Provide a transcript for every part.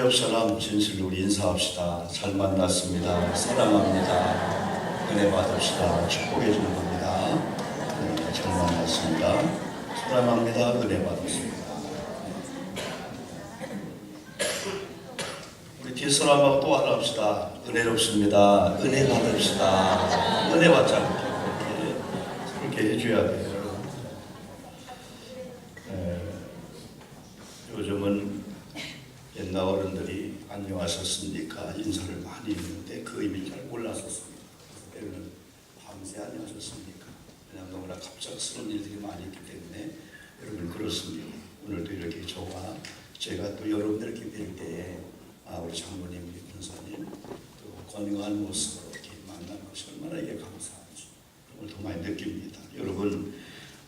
옆 사람 진실로 우리 인사합시다. 잘 만났습니다. 사랑합니다. 은혜 받읍시다. 축복해 주는 겁니다. 네, 잘 만났습니다. 사랑합니다. 은혜 받습니다. 우리 뒷사람하고 또 하나 합시다. 은혜롭습니다. 은혜 받읍시다. 은혜 받자. 그렇게 해줘야 돼요. 요즘은 옛날 어른들이 안녕하셨습니까 인사를 많이 했는데 그 의미를 잘 몰랐었습니다. 때로는 밤새 안녕하셨습니까? 그냥 너무나 갑작스러운 일들이 많이 있기 때문에 여러분 그렇습니다. 오늘도 이렇게 저와 제가 또 여러분들 이렇게 뵐 때에 우리 장모님, 우리 권사님 또 건강한 모습으로 이렇게 만나는 것이 얼마나 이게 감사하죠. 그걸 더 많이 느낍니다. 여러분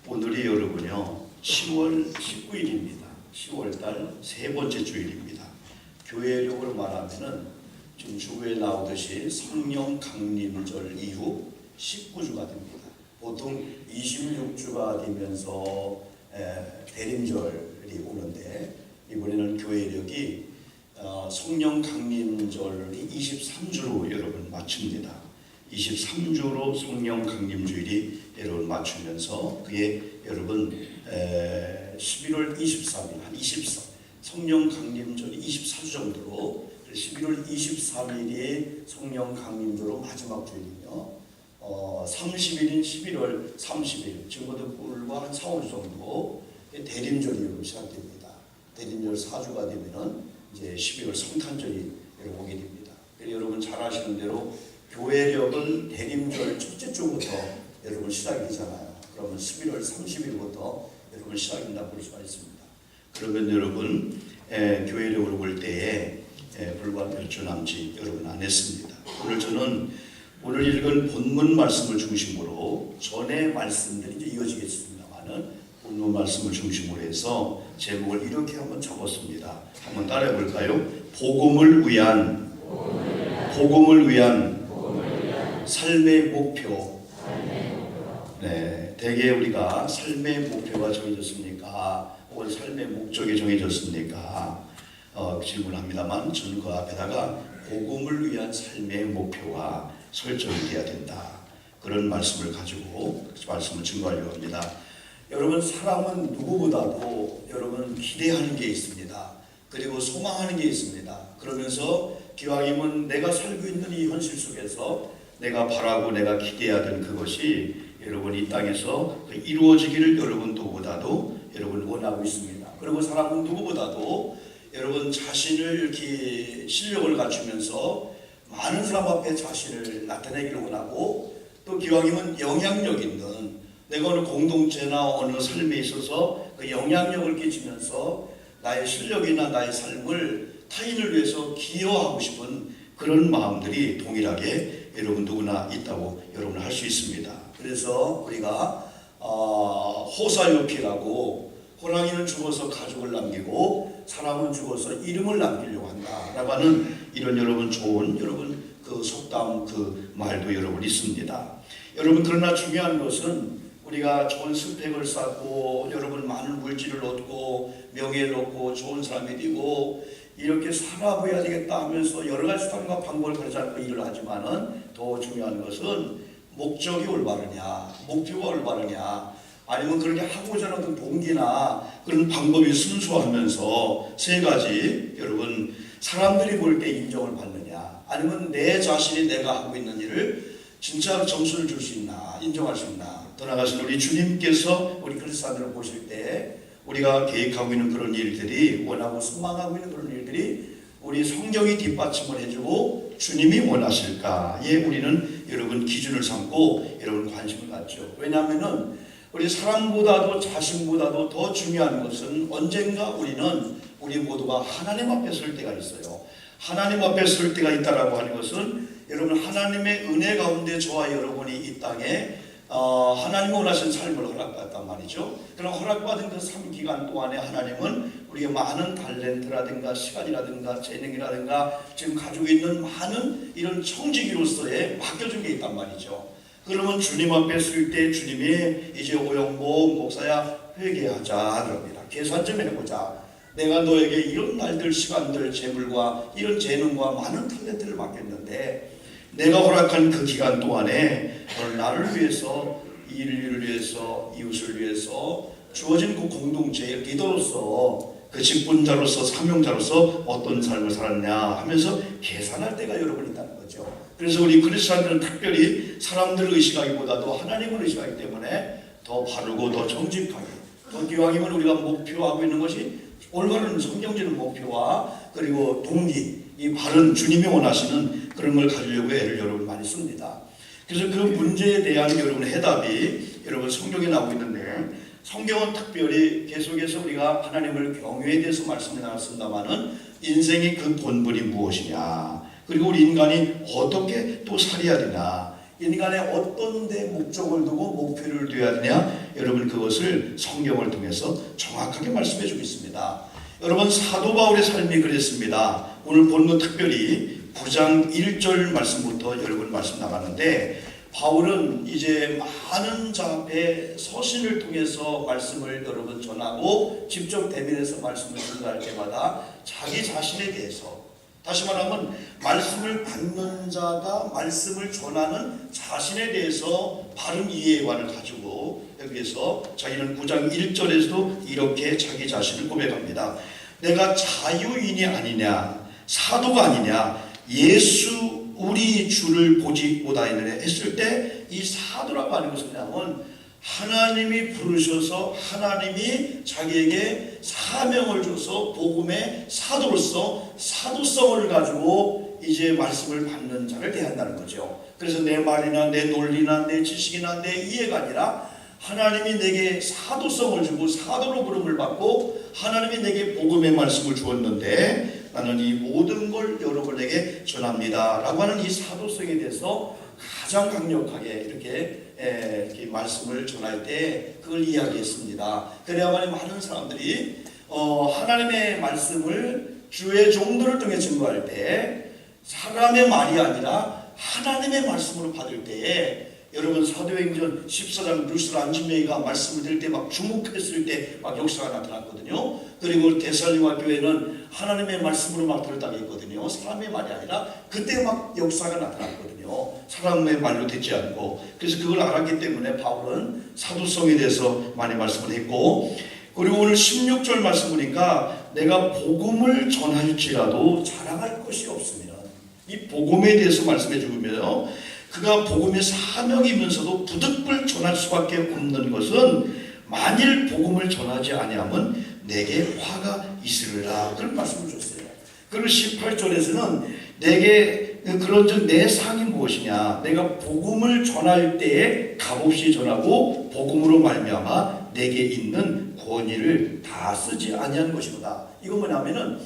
오늘이 여러분요 10월 19일입니다. 10월달 세 번째 주일입니다. 교회력으로 말하면은 지금 주부에 나오듯이 성령 강림절 이후 19주가 됩니다. 보통 26주가 되면서 대림절이 오는데 이번에는 교회력이 성령 강림절이 23주로 여러분 맞춥니다. 23주로 성령 강림주일이 여러분 맞추면서 그게 여러분 11월 23일 한 24 성령 강림절이 24주 정도로 11월 23일이 성령 강림절로 마지막 주일이며 30일인 11월 30일 지금부터 불과 한 4, 5주 정도 대림절이 시작됩니다. 대림절 4주가 되면은 이제 12월 성탄절이 오게 됩니다. 여러분 잘 아시는 대로 교회력은 대림절 첫째 주부터 여러분 시작이 되잖아요. 그러면 11월 30일부터 여러분 시작된다 볼 수가 있습니다. 그러면 여러분 교회력으로 볼 때에 불과 몇 주 남짓 여러분 안 했습니다. 오늘 저는 오늘 읽은 본문 말씀을 중심으로 전에 말씀들이 이제 이어지겠습니다만은 본문 말씀을 중심으로 해서 제목을 이렇게 한번 적었습니다. 한번 따라해 볼까요? 복음을 위한 삶의 목표. 네, 대개 우리가 삶의 목표가 정해졌습니까? 혹은 삶의 목적이 정해졌습니까? 질문합니다만 저는 그 앞에다가 복음을 위한 삶의 목표가 설정이 되어야 된다. 그런 말씀을 가지고 말씀을 증거하려고 합니다. 여러분 사람은 누구보다도 여러분 기대하는 게 있습니다. 그리고 소망하는 게 있습니다. 그러면서 기왕이면 내가 살고 있는 이 현실 속에서 내가 바라고 내가 기대하던 그것이 여러분 이 땅에서 이루어지기를 여러분 누구보다도 여러분 원하고 있습니다. 그리고 사람은 누구보다도 여러분 자신을 이렇게 실력을 갖추면서 많은 사람 앞에 자신을 나타내기를 원하고 또 기왕이면 영향력 있는 내가 어느 공동체나 어느 삶에 있어서 그 영향력을 끼치면서 나의 실력이나 나의 삶을 타인을 위해서 기여하고 싶은 그런 마음들이 동일하게 여러분 누구나 있다고 여러분 할 수 있습니다. 그래서 우리가 호사요피라고 호랑이는 죽어서 가족을 남기고 사람은 죽어서 이름을 남기려고 한다라고 하는 이런 여러분 좋은 여러분 그 속담 그 말도 여러분 있습니다. 여러분 그러나 중요한 것은 우리가 좋은 스펙을 쌓고 여러분 많은 물질을 얻고 명예를 얻고 좋은 사람이 되고 이렇게 살아봐야 되겠다 하면서 여러 가지 수단과 방법을 가리지 않고 일을 하지만은 더 중요한 것은 목적이 올바르냐, 목표가 올바르냐, 아니면 그렇게 하고자 하는 동기나 그런 방법이 순수하면서 세 가지 여러분 사람들이 볼 때 인정을 받느냐, 아니면 내 자신이 내가 하고 있는 일을 진짜 점수를 줄 수 있나, 인정할 수 있나. 더 나아가서 우리 주님께서 우리 그리스도인들을 보실 때 우리가 계획하고 있는 그런 일들이 원하고 소망하고 있는 그런 일들이 우리 성경이 뒷받침을 해주고 주님이 원하실까에 우리는 여러분 기준을 삼고 여러분 관심을 갖죠. 왜냐하면은 우리 사람보다도 자신보다도 더 중요한 것은 언젠가 우리 모두가 하나님 앞에 설 때가 있어요. 하나님 앞에 설 때가 있다라고 하는 것은 여러분 하나님의 은혜 가운데 저와 여러분이 이 땅에 하나님 원하신 삶을 허락받았단 말이죠. 그럼 허락받은 그 3기간 동안에 하나님은 우리의 많은 탤런트라든가 시간이라든가 재능이라든가 지금 가지고 있는 많은 이런 청지기로서의 맡겨준 게 있단 말이죠. 그러면 주님 앞에 설 때 주님이 이제 오영복 목사야 회개하자 그럽니다. 계산 좀 해보자. 내가 너에게 이런 날들, 시간들, 재물과 이런 재능과 많은 탤런트를 맡겼는데 내가 허락한 그 기간 동안에 너는 나를 위해서, 이 인류를 위해서, 이웃을 위해서 주어진 그 공동체의 리더로서, 그 직분자로서, 사명자로서 어떤 삶을 살았냐 하면서 계산할 때가 여러분 있다는 거죠. 그래서 우리 그리스도인들은 특별히 사람들을 의식하기보다도 하나님을 의식하기 때문에 더 바르고 더 정직하게, 또 기왕이면 우리가 목표하고 있는 것이 올바른 성경적인 목표와 그리고 동기, 이 바른 주님이 원하시는 그런 걸 가지려고 애를 여러분 많이 씁니다. 그래서 그 문제에 대한 여러분 해답이 여러분 성경에 나오고 있는데, 성경은 특별히 계속해서 우리가 하나님을 경외에 대해서 말씀을 나눴습니다마는 인생의 그 본분이 무엇이냐, 그리고 우리 인간이 어떻게 또 살아야 되냐, 인간의 어떤 데 목적을 두고 목표를 둬야 되냐, 여러분 그것을 성경을 통해서 정확하게 말씀해 주고 있습니다. 여러분 사도 바울의 삶이 그랬습니다. 오늘 본문 특별히 9장 1절 말씀부터 여러분 말씀 나가는데, 바울은 이제 많은 자 앞에 서신을 통해서 말씀을 여러분 전하고 직접 대면해서 말씀을 전달할 때마다 자기 자신에 대해서, 다시 말하면 말씀을 받는 자가 말씀을 전하는 자신에 대해서 바른 이해관을 가지고 여기에서 자기는 9장 1절에서도 이렇게 자기 자신을 고백합니다. 내가 자유인이 아니냐, 사도가 아니냐, 예수 우리 주를 보지 못하였느냐 했을 때 이 사도라고 하는 것은 뭐냐면 하나님이 부르셔서 하나님이 자기에게 사명을 줘서 복음의 사도로서 사도성을 가지고 이제 말씀을 받는 자를 대한다는 거죠. 그래서 내 말이나 내 논리나 내 지식이나 내 이해가 아니라 하나님이 내게 사도성을 주고 사도로 부름을 받고 하나님이 내게 복음의 말씀을 주었는데 나는 이 모든 걸 여러분에게 전합니다 라고 하는 이 사도성에 대해서 가장 강력하게 이렇게 말씀을 전할 때 그걸 이야기했습니다. 그래야만 많은 사람들이 하나님의 말씀을 주의 종들을 통해 증거할 때 사람의 말이 아니라 하나님의 말씀으로 받을 때에, 여러분 사도행전 14장 루스라 안진명이가 말씀을 들을 때 막 주목했을 때 막 역사가 나타났거든요. 그리고 데살로니가 교회는 하나님의 말씀으로 막 들었다고 했거든요. 사람의 말이 아니라 그때 막 역사가 나타났거든요. 사람의 말로 듣지 않고. 그래서 그걸 알았기 때문에 바울은 사도성에 대해서 많이 말씀을 했고, 그리고 오늘 16절 말씀 보니까 내가 복음을 전할지라도 자랑할 것이 없으면, 이 복음에 대해서 말씀해 주면요, 그가 복음의 사명이면서도 부득불 전할 수밖에 없는 것은 만일 복음을 전하지 아니하면 내게 화가 있으리라, 그런 말씀을 줬어요. 그리고 18절에서는 내게 그런즉 내 상이 무엇이냐, 내가 복음을 전할 때에 값없이 전하고 복음으로 말미암아 내게 있는 권위를 다 쓰지 아니한 것이로다. 이건 뭐냐면은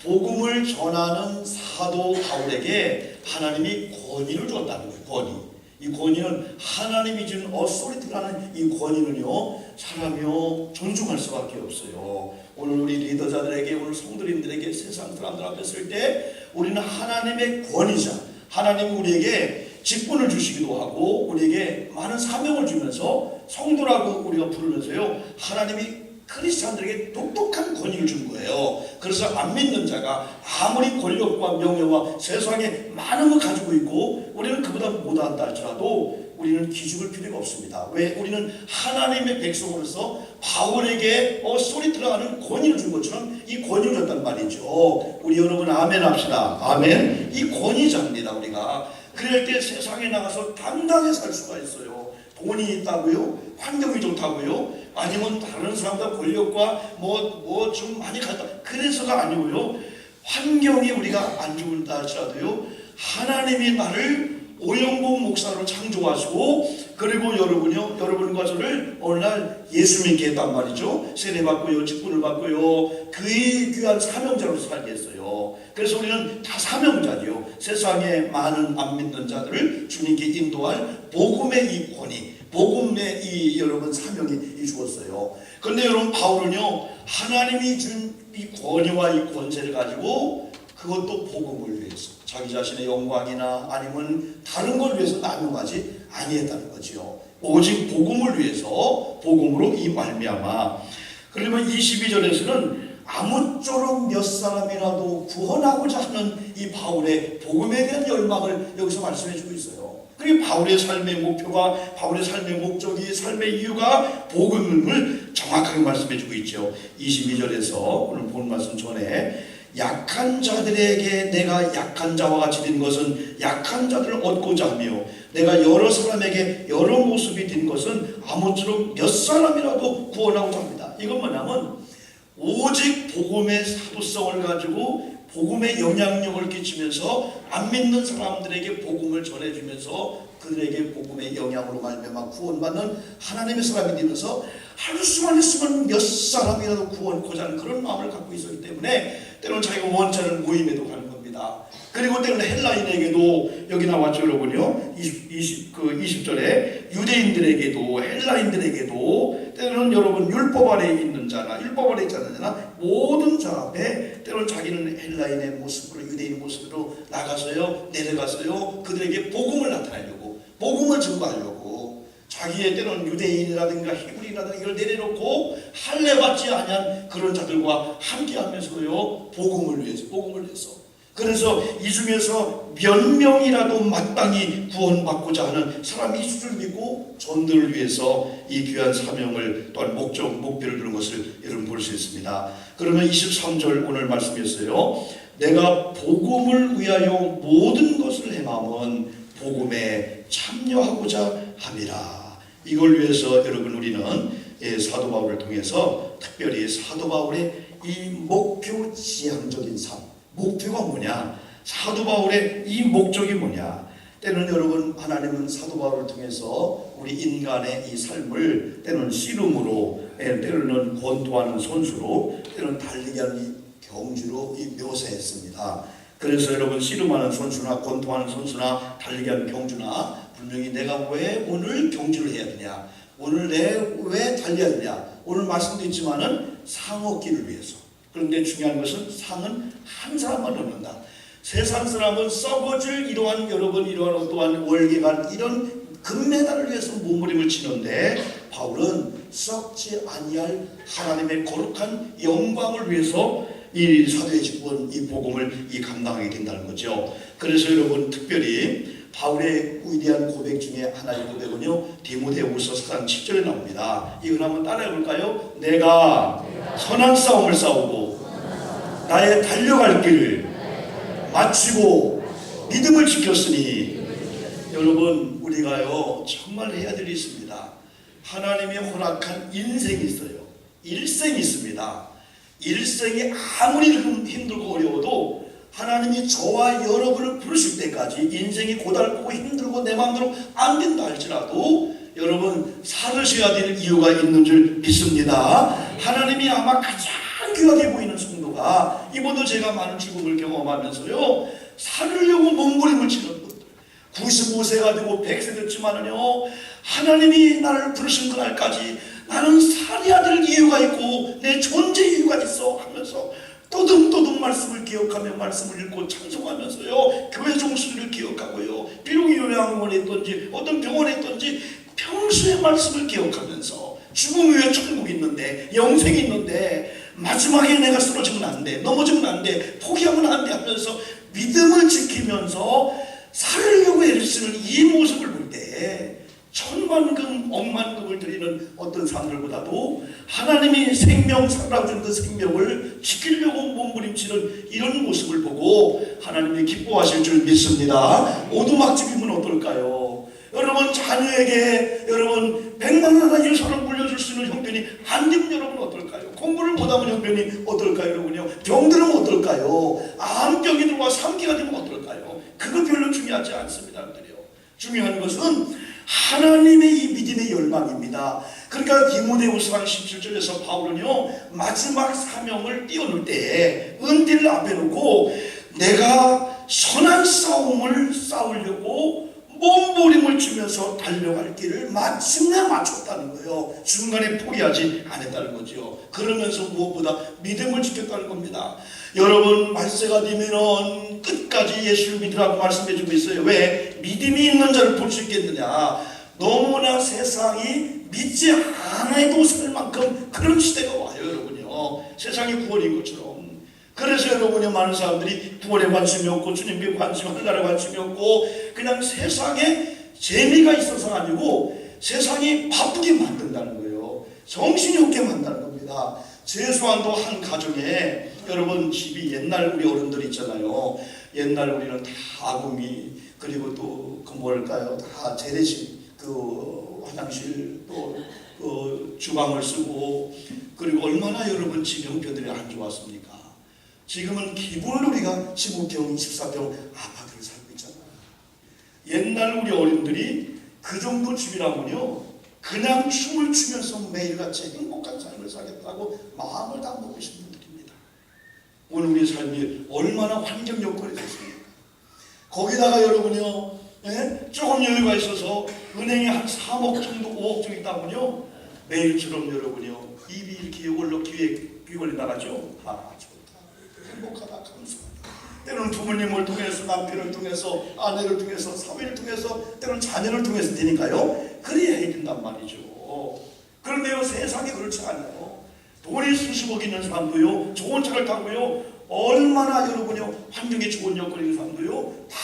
복음을 전하는 사도 바울에게 하나님이 권위를 줬다는 거예요. 권위. 이 권위는 하나님이 준 어소리티라는 이 권위는요, 사람이요 존중할 수밖에 없어요. 오늘 우리 리더자들에게, 오늘 성도님들에게, 세상 사람들 앞에 쓸 때 우리는 하나님의 권위자, 하나님이 우리에게 직분을 주시기도 하고 우리에게 많은 사명을 주면서 성도라고 우리가 부르면서요, 하나님이 크리스찬들에게 똑똑한 권위를 준 거예요. 그래서 안 믿는 자가 아무리 권력과 명예와 세상에 많은 걸 가지고 있고 우리는 그보다 못한다 할지라도 우리는 기죽을 필요가 없습니다. 왜? 우리는 하나님의 백성으로서 바울에게 소리트라는 권위를 준 것처럼 이 권위를 줬단 말이죠. 우리 여러분 아멘 합시다. 아멘. 이 권위자입니다. 우리가 그럴 때 세상에 나가서 당당히 살 수가 있어요. 돈이 있다고요? 환경이 좋다고요? 아니면 다른 사람과 권력과 뭐 좀 많이 갔다, 그래서가 아니고요, 환경이 우리가 안 좋은다 할지라도요, 하나님이 나를 오영복 목사로 창조하시고, 그리고 여러분과 저를 어느 날 예수 믿게 했단 말이죠. 세례받고요, 직분을 받고요, 그의 귀한 사명자로 살게 했어요. 그래서 우리는 다 사명자죠. 세상에 많은 안 믿는 자들을 주님께 인도할 복음의 이 권위, 복음의 이 여러분 사명이 주었어요. 그런데 여러분 바울은요, 하나님이 준 이 권위와 이 권세를 가지고 그것도 복음을 위해서, 자기 자신의 영광이나 아니면 다른 걸 위해서 남용하지 아니했다는 거지요. 오직 복음을 위해서, 복음으로 이 말미암아. 그러면 22절에서는 아무쪼록 몇 사람이라도 구원하고자 하는 이 바울의 복음에 대한 열망을 여기서 말씀해 주고 있어요. 그게 바울의 삶의 목표가, 바울의 삶의 목적이, 삶의 이유가 복음을 정확하게 말씀해 주고 있죠. 22절에서 오늘 본 말씀 전에 약한 자들에게 내가 약한 자와 같이 된 것은 약한 자들을 얻고자 하며 내가 여러 사람에게 여러 모습이 된 것은 아무쪼록 몇 사람이라도 구원하고자 합니다. 이건 뭐냐면 오직 복음의 사도성을 가지고 복음의 영향력을 끼치면서 안 믿는 사람들에게 복음을 전해주면서 그들에게 복음의 영향으로 말미암아 구원받는 하나님의 사람이 되면서 할 수만 있으면 몇 사람이라도 구원하고자 하는 그런 마음을 갖고 있었기 때문에 때로는 자기가 원치 않은 모임에도 가는 겁니다. 그리고 때로는 헬라인에게도 여기 나왔죠 여러분요. 20절에 유대인들에게도 헬라인들에게도 때로는 여러분 율법 아래 있는 자나 율법 아래 있지 않는 자나 모든 자 앞에 때로는 자기는 헬라인의 모습으로 유대인 모습으로 나가서요 내려가서요 그들에게 복음을 나타내려고 복음을 증거하려고 자기의 때로는 유대인이라든가 히브리라든가 이걸 내려놓고 할례받지 아니한 그런 자들과 함께하면서요 복음을 위해서 그래서 이 중에서 몇 명이라도 마땅히 구원받고자 하는 사람이 있을 줄 믿고 전도를 위해서 이 귀한 사명을 또한 목표를 두는 것을 여러분 볼 수 있습니다. 그러면 23절 오늘 말씀이었어요. 내가 복음을 위하여 모든 것을 행함은 복음에 참여하고자 함이라. 이걸 위해서 여러분 우리는 사도 바울을 통해서 특별히 사도 바울의 이 목표 지향적인 삶, 목표가 뭐냐? 사도 바울의 이 목적이 뭐냐? 때는 여러분 하나님은 사도 바울을 통해서 우리 인간의 이 삶을 때는 씨름으로, 때로는 권투하는 선수로, 때로는 달리기 하는 이 경주로 묘사했습니다. 그래서 여러분 씨름하는 선수나 권투하는 선수나 달리기 하는 경주나 분명히 내가 왜 오늘 경주를 해야 되냐? 오늘 왜 달려야 되냐? 오늘 말씀도 있지만은 상 얻기를 위해서. 그런데 중요한 것은 상은 한 사람만 얻는다. 세상 사람은 썩어질 이러한 어떠한 월계관 이런 금메달을 위해서 몸부림을 치는데 바울은 썩지 아니할 하나님의 거룩한 영광을 위해서 이 사도의 직분, 이 복음을 감당하게 된다는 거죠. 그래서 여러분 특별히 바울의 위대한 고백 중에 하나의 고백은요 디모데후서 4장 7절에 나옵니다. 이걸 한번 따라해 볼까요? 내가 선한 싸움을 싸우고 나의 달려갈 길을 마치고 믿음을 지켰으니 여러분 우리가요 정말 해야 될 일이 있습니다. 하나님이 허락한 인생이 있어요. 일생이 있습니다. 일생이 아무리 힘들고 어려워도 하나님이 저와 여러분을 부르실 때까지 인생이 고달프고 힘들고 내 마음대로 안 된다 할지라도 여러분 살으셔야 될 이유가 있는 줄 믿습니다. 하나님이 아마 가장 귀하게 보이는 성도가 이번도 제가 많은 죽음을 경험하면서요 살으려고 몸부림을 치는 분들 95세가 되고 100세 됐지만은요 하나님이 나를 부르신 그날까지 나는 살아야 될 이유가 있고 내 존재 이유가 있어 하면서 또듬또듬 말씀을 기억하며 말씀을 읽고 찬송하면서요 교회 종수를 기억하고요 비록 요양원에 있던지 어떤 병원에 있던지 평소의 말씀을 기억하면서 죽음 후에 천국이 있는데 영생이 있는데 마지막에 내가 쓰러지면 안 돼 넘어지면 안 돼 포기하면 안 돼 하면서 믿음을 지키면서 살려고 애를 쓰는 이 모습을 볼 때 천만금 억만금을 드리는 어떤 사람들보다도 하나님이 생명 살아주는 그 생명을 지키려고 몸부림치는 이런 모습을 보고 하나님이 기뻐하실 줄 믿습니다. 오두막집이면 어떨까요? 여러분 자녀에게 여러분 100만 원 하나 유산을 물려줄 수 있는 형편이 안 되면 여러분 어떨까요? 공부를 못하면 형편이 어떨까요? 여러분요 병들면 어떨까요? 암병이 들어와 삼기가 되면 어떨까요? 그거 별로 중요하지 않습니다. 중요한 것은 하나님의 이 믿음의 열망입니다. 그러니까 디모데후서 17절에서 바울은요 마지막 사명을 띄워놓을 때 은퇴를 앞에 놓고 내가 선한 싸움을 싸우려고 몸부림을 치면서 달려갈 길을 마침내 마쳤다는 거예요. 중간에 포기하지 않았다는 거죠. 그러면서 무엇보다 믿음을 지켰다는 겁니다. 여러분 말세가 되면은 끝까지 예수를 믿으라고 말씀해주고 있어요. 왜? 믿음이 있는 자를 볼 수 있겠느냐. 너무나 세상이 믿지 않아도 살 만큼 그런 시대가 와요. 여러분요 세상이 구원인 것처럼. 그래서 여러분이 많은 사람들이 구원에 관심이 없고 주님께 관심, 하나님에 관심이 없고 그냥 세상에 재미가 있어서가 아니고 세상이 바쁘게 만든다는 거예요. 정신이 없게 만든다는 겁니다. 최소한도 한 가정에 여러분 집이 옛날 우리 어른들 있잖아요. 옛날 우리는 다 아궁이 그리고 또 그 뭘까요? 다 재래식 그 화장실 또 그 주방을 쓰고 그리고 얼마나 여러분 집 형편들이 안 좋았습니까? 지금은 기본으로 우리가 15평, 24평 아파트를 살고 있잖아요. 옛날 우리 어른들이 그 정도 집이라면요 그냥 춤을 추면서 매일같이 행복한 삶을 살겠다고 마음을 다 먹으신 분들입니다. 오늘 우리의 삶이 얼마나 환경 여건이 됐습니까? 거기다가 여러분요 조금 여유가 있어서 은행에 한 3억 정도 5억 정도 있다면요 매일처럼 여러분요 입이 이렇게 올라 귀에 걸리다가죠. 아 좋다 행복하다 감사하다. 때로는 부모님을 통해서 남편을 통해서 아내를 통해서 사위를 통해서 때로는 자녀를 통해서 되니까요 그래야 해야 된단 말이죠. 그런데요 세상이 그렇지 않아요. 돈이 수십억 있는 사람도요 좋은 차를 타고요 얼마나 여러분요 환경에 좋은 여건이 있는 사람도요 다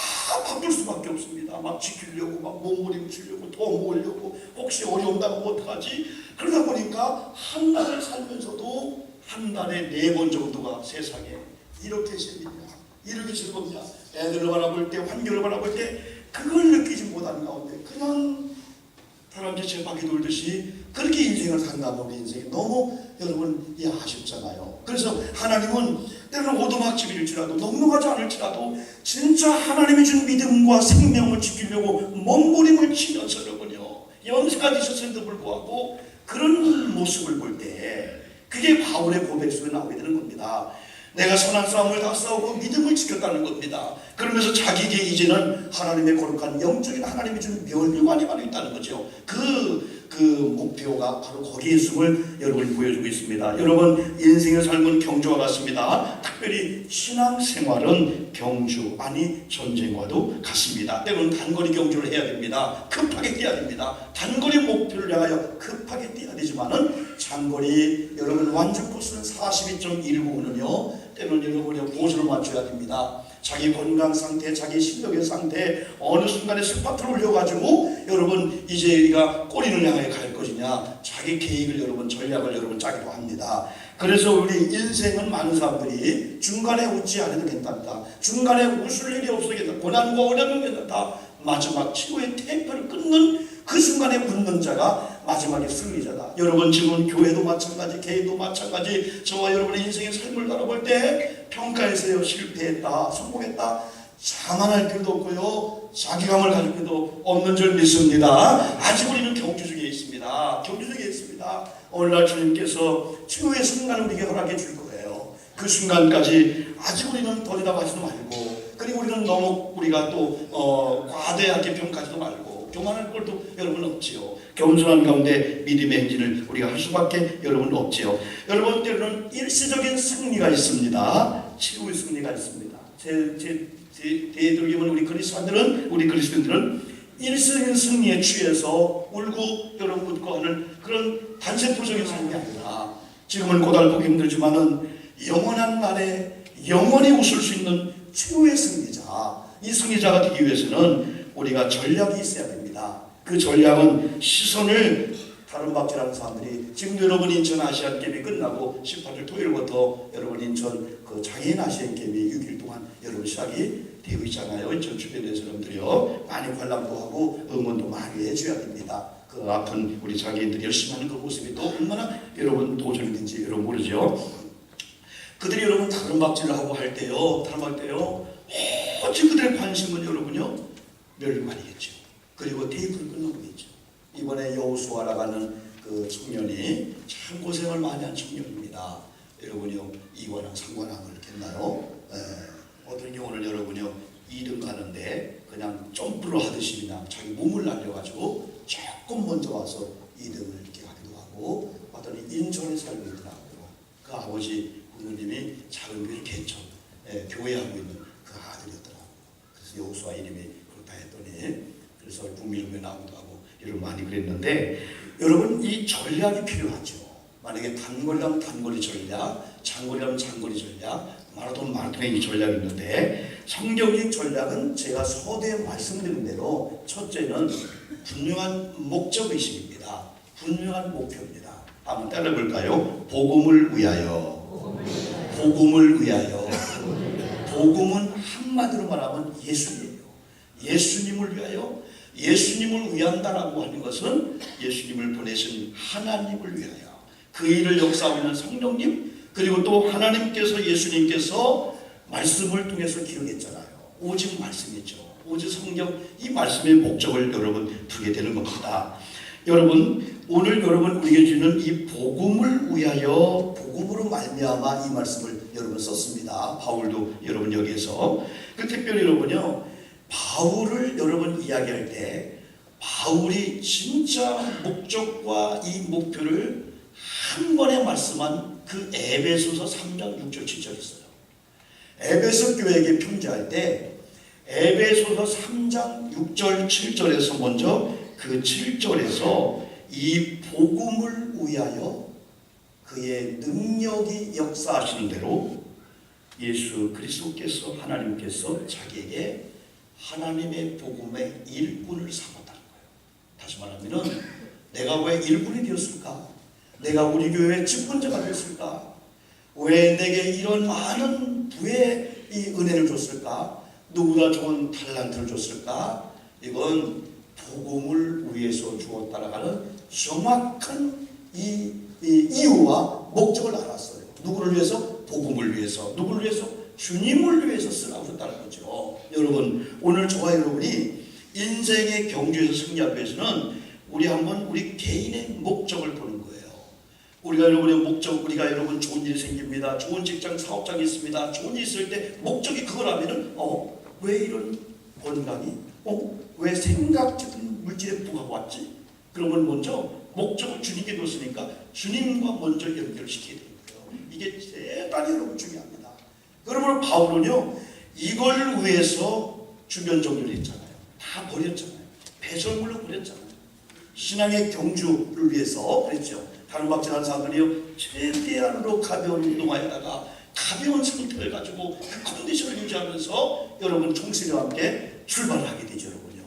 바쁠 수밖에 없습니다. 막 지키려고 막 몸부림치려고 더 모으려고 혹시 어려운다고 못하지. 그러다 보니까 한 달을 살면서도 한 달에 4번 정도가 세상에 이렇게 재밌냐 이렇게 즐겁냐 애들을 바라볼 때 환경을 바라볼 때 그걸 느끼지 못하는 가운데 그냥 다람쥐 쳇바퀴 돌듯이 그렇게 인생을 산다면 우리 인생이 너무 여러분 아쉽잖아요. 그래서 하나님은 때로는 오두막집일지라도 넉넉하지 않을지라도 진짜 하나님이 준 믿음과 생명을 지키려고 몸부림을 치면서 여러분요 연세가 드셨음에도 불구하고 그런 모습을 볼 때 그게 바울의 고백 속에 나오게 되는 겁니다. 내가 선한 싸움을 다 싸우고 믿음을 지켰다는 겁니다. 그러면서 자기에게 이제는 하나님의 거룩한 영적인 하나님이 준 멸류관이 있다는 거죠. 그 목표가 바로 거기에 있음을 여러분이 보여주고 있습니다. 여러분 인생의 삶은 경주와 같습니다. 특별히 신앙생활은 경주 아니 전쟁과도 같습니다. 때로는 단거리 경주를 해야 됩니다. 급하게 뛰어야 됩니다. 단거리 목표를 향하여 급하게 뛰어야 되지만은 장거리 여러분 완주 코스는 42.195는요 때로는 여러분의 보수를 맞춰야 됩니다. 자기 건강 상태, 자기 실력의 상태 어느 순간에 스파트를 올려가지고 여러분 이제 우리가 꼬리를 향해 갈 것이냐 자기 계획을 여러분 전략을 여러분 짜기도 합니다. 그래서 우리 인생은 많은 사람들이 중간에 웃지 않아도 괜찮다. 중간에 웃을 일이 없어도 괜찮다. 고난과 어려움은 괜찮다. 마지막 최후의 태표를 끊는 그 순간에 웃는 자가 마지막에 승리자다. 여러분 지금 교회도 마찬가지 개인도 마찬가지 저와 여러분의 인생의 삶을 바라볼 때 평가에서요 실패했다 성공했다 자만할 필요도 없고요 자기감을 가질 필요도 없는 줄 믿습니다. 아직 우리는 경주 중에 있습니다. 경주 중에 있습니다. 오늘날 주님께서 최후의 순간을 우리에게 허락해 줄 거예요. 그 순간까지 아직 우리는 더 내다가지도 말고 그리고 우리는 너무 우리가 또 과대하게 평가하지도 말고 교만할 꼴도 여러분 없지요. 겸손한 가운데 믿음의 행진을 우리가 할 수밖에 여러분 없지요. 여러분 때로는 일시적인 승리가 있습니다. 최후의 승리가 있습니다. 대들기면 우리 그리스도인들은 일시적인 승리에 취해서 울고 여러분 웃고 하는 그런 단세포적인 삶이 아니라 지금은 고달프고 힘들지만은 영원한 날에 영원히 웃을 수 있는 최후의 승리자 이 승리자가 되기 위해서는 우리가 전략이 있어야 됩니다. 그 전략은 시선을 다른 박지라는 사람들이 지금 여러분 인천 아시안게임이 끝나고 18일 토요일부터 여러분 인천 그 장애인 아시안게임이 6일 동안 여러분 시작이 되고 있잖아요. 인천 주변의 사람들이요 많이 관람도 하고 응원도 많이 해줘야 됩니다. 그 아픈 우리 장애인들이 열심히 하는 그 모습이 또 얼마나 여러분 도전이든지 여러분 모르죠. 그들이 여러분 다른 박지를 하고 할 때요 오직 그들의 관심은 여러분요 멸류관이겠죠. 그리고 테이프를 끊어보겠죠. 이번에 여호수아라고 하는 그 청년이 참 고생을 많이 한 청년입니다. 여러분이요 2관왕 3관왕을 했나요? 어떤 경우는 여러분이요 2등 가는데 그냥 점프를 하듯이 그냥 자기 몸을 날려가지고 조금 먼저 와서 2등을 이렇게 하기도 하고 어떤 인천에 살고 있더라고요. 그 아버지 부모님이 작은 교회 개천 교회하고 있는 그 아들이었더라고요. 그래서 여호수아 이름이 그렇다 했더니 그래서 북미lum에 나오기도 하고 여러분 많이 그랬는데 여러분 이 전략이 필요하죠. 만약에 단거리라면 단거리 전략, 장거리라면 장거리 전략, 마라톤이 전략이 있는데, 성경적 전략은 제가 서두에 말씀드린 대로 첫째는 분명한 목적의식입니다. 분명한 목표입니다. 한번 따라해볼까요? 복음을 위하여. 복음을 위하여. 복음은 한마디로 말하면 예수님이에요. 예수님을 위하여. 예수님을 위한다라고 하는 것은 예수님을 보내신 하나님을 위하여. 그 일을 역사하고 있는 성령님, 그리고 또 하나님께서, 예수님께서 말씀을 통해서 기록했잖아요. 오직 말씀이죠. 오직 성경, 이 말씀의 목적을 여러분 두게 되는 겁니다. 여러분, 오늘 여러분 우리에게 주는 이 복음을 위하여, 복음으로 말미암아 이 말씀을 여러분 썼습니다. 바울도 여러분 여기에서 특별히 여러분요, 바울을 여러분 이야기할 때 바울이 진짜 목적과 이 목표를 한 번에 말씀한 그 에베소서 3장 6절 7절 있어요. 에베소 교회에게 편지할 때 에베소서 3장 6절 7절에서 먼저 그 7절에서 이 복음을 위하여 그의 능력이 역사하시는 대로 예수 그리스도께서, 하나님께서 자기에게 하나님의 복음의 일꾼을 삼았다는 거예요. 다시 말하면 내가 왜 일꾼이 되었을까? 내가 우리 교회의 집권자가 되었을까? 왜 내게 이런 많은 부의 이 은혜를 줬을까? 누구보다 좋은 달란트를 줬을까? 이건 복음을 위해서 주었다라는 정확한 이 이유와 목적을 알았어요. 누구를 위해서? 복음을 위해서. 누구를 위해서? 주님을 위해서 쓰라고 했다는 거죠. 여러분, 오늘 저와 여러분이 인생의 경주에서 승리하기 위해서는 우리 개인의 목적을 보는 거예요. 우리가 여러분의 목적, 우리가 여러분 좋은 일이 생깁니다. 좋은 직장, 사업장이 있습니다. 좋은 일이 있을 때 목적이 그거라면은 왜 이런 번강이? 왜 생각했던 물질의 부가 왔지? 그러면 먼저 목적을 주님께 뒀으니까 주님과 먼저 연결시켜야 되는 거예요. 이게 대단히 여러분 중요합니다. 그러므로 바울은요, 이걸 위해서 주변 정리를 했잖아요. 다 버렸잖아요. 배설물로 버렸잖아요. 신앙의 경주를 위해서 그랬죠. 다른 박진한 사람들이요, 최대한으로 가벼운 운동화에다가 가벼운 상태를 가지고 그 컨디션을 유지하면서 여러분 총세와 함께 출발을 하게 되죠. 여러분요,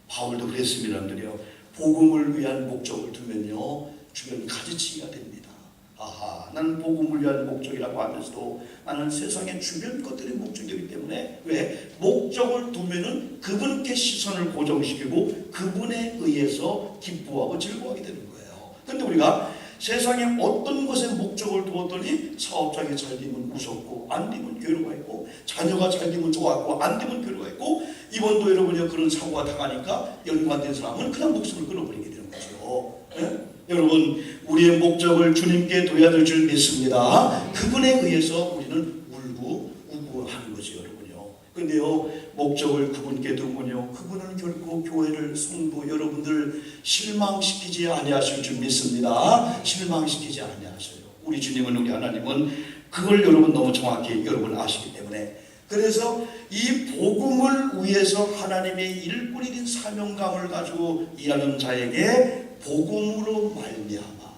바울도 그랬습니다. 여러분들요, 복음을 위한 목적을 두면요, 주변 가지치기가 됩니다. 아하, 나는 복음을 위한 목적이라고 하면서도 나는 세상의 주변 것들이 목적이기 때문에, 왜? 목적을 두면은 그분께 시선을 고정시키고 그분에 의해서 기뻐하고 즐거워하게 되는 거예요. 그런데 우리가 세상에 어떤 것에 목적을 두었더니 사업장이 잘 되면 무섭고 안 되면 괴로워했고, 자녀가 잘 되면 좋았고 안 되면 괴로워했고, 이번도 여러분이 그런 사고가 당하니까 연관된 사람은 그냥 목숨을 끊어버리게 되는 거죠. 예? 여러분, 우리의 목적을 주님께 둬야 될 줄 믿습니다. 그분에 의해서 우리는 울고 우고하는 거죠, 여러분요. 근데요, 목적을 그분께 두면요, 그분은 결코 교회를, 성도 여러분들 실망시키지 아니하실 줄 믿습니다. 실망시키지 아니하셔요. 우리 주님은, 우리 하나님은 그걸 여러분 너무 정확히 여러분 아시기 때문에, 그래서 이 복음을 위해서 하나님의 일꾼이 된 사명감을 가지고 일하는 자에게 복음으로 말미암아,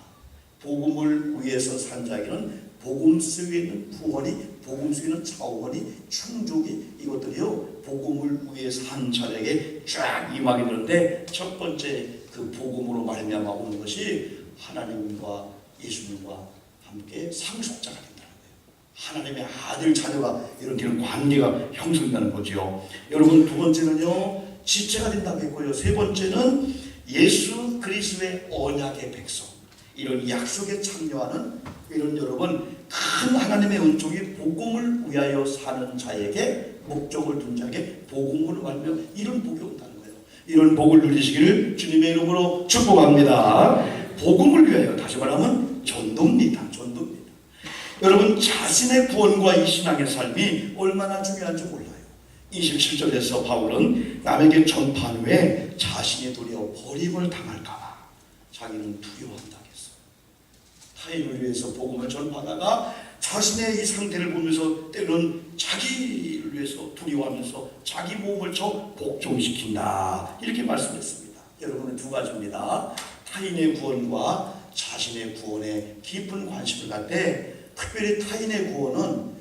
복음을 위해서 산 자에게는 복음 속에 있는 구원이, 복음 속에 있는 자원이, 충족이, 이것들이요, 복음을 위해서 한 자에게 쫙 임하게 되는데, 첫 번째 그 복음으로 말미암아 오는 것이 하나님과 예수님과 함께 상속자가 된다는 거예요. 하나님의 아들 자녀가 이렇게 관계가 형성되는 거죠. 여러분, 두 번째는요, 지체가 된다고 했고요. 세 번째는 예수 그리스도의 언약의 백성, 이런 약속에 참여하는 이런 여러분 큰 하나님의 은총이 복음을 위하여 사는 자에게, 목적을 둔 자에게 복음으로 말며 이런 복이 온다는 거예요. 이런 복을 누리시기를 주님의 이름으로 축복합니다. 복음을 위하여, 다시 말하면 전도입니다. 전도입니다. 여러분, 자신의 구원과 이 신앙의 삶이 얼마나 중요한지 몰라요. 27절에서 바울은 남에게 전파한 후에 자신이 도리어 버림을 당할까봐 자기는 두려워한다 했어요. 타인을 위해서 복음을 전파하다가 자신의 이 상태를 보면서 때로는 자기를 위해서 두려워하면서 자기 몸을 복종시킨다, 이렇게 말씀했습니다. 여러분은 두 가지입니다. 타인의 구원과 자신의 구원에 깊은 관심을 갖되 특별히 타인의 구원은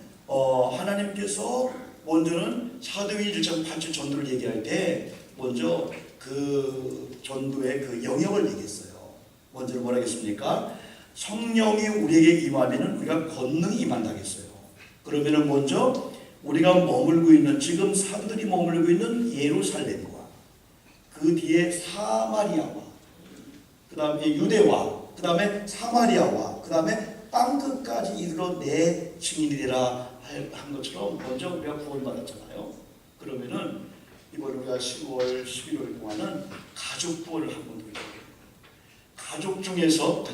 하나님께서 먼저는 사도행전 1장 8절 전도를 얘기할 때 먼저 그 전도의 그 영역을 얘기했어요. 먼저 뭐라 했습니까? 성령이 우리에게 임하면은 우리가 권능이 임한다고 했어요. 그러면은 먼저 우리가 머물고 있는, 지금 사도들이 머물고 있는 예루살렘과 그 뒤에 사마리아와 그 다음에 유대와 그 다음에 사마리아와 그 다음에 땅끝까지 이르러 내 증인이라 한 것처럼 먼저 우리가 구원받았잖아요. 그러면은 이번 우리가 10월, 11월 동안은 가족 구원을 한번 드려요. 가족 중에서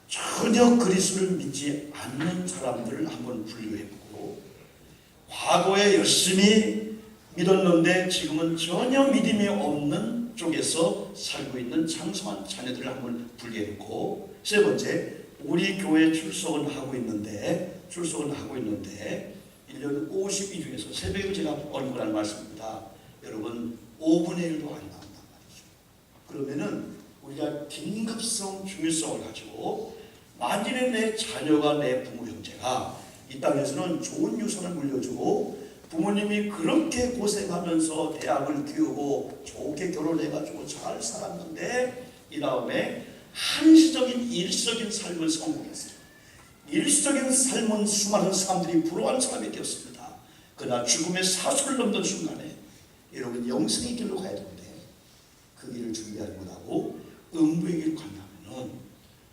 전혀 그리스도를 믿지 않는 사람들을 한번 분류해보고, 과거에 열심히 믿었는데 지금은 전혀 믿음이 없는 쪽에서 살고 있는 장성한 자녀들을 한번 분류해놓고, 세 번째, 우리 교회 출석은 하고 있는데 1년 50일 중에서 새벽에 제가 언급한 말씀입니다. 여러분 5분의 1도 안 나온단 말이죠. 그러면은 우리가 긴급성, 중요성을 가지고 만일에 내 자녀가, 내 부모 형제가 이 땅에서는 좋은 유산을 물려주고 부모님이 그렇게 고생하면서 대학을 키우고 좋게 결혼해가지고 잘 살았는데 이 다음에 한시적인 일시적인 삶을 성공했어요. 일시적인 삶은 수많은 사람들이 부러워하는 사람이 되었습니다. 그러나 죽음의 사수를 넘는 순간에 여러분 영생의 길로 가야 되는데 그 길을 준비하지 못하고 음부의 길을 간다면,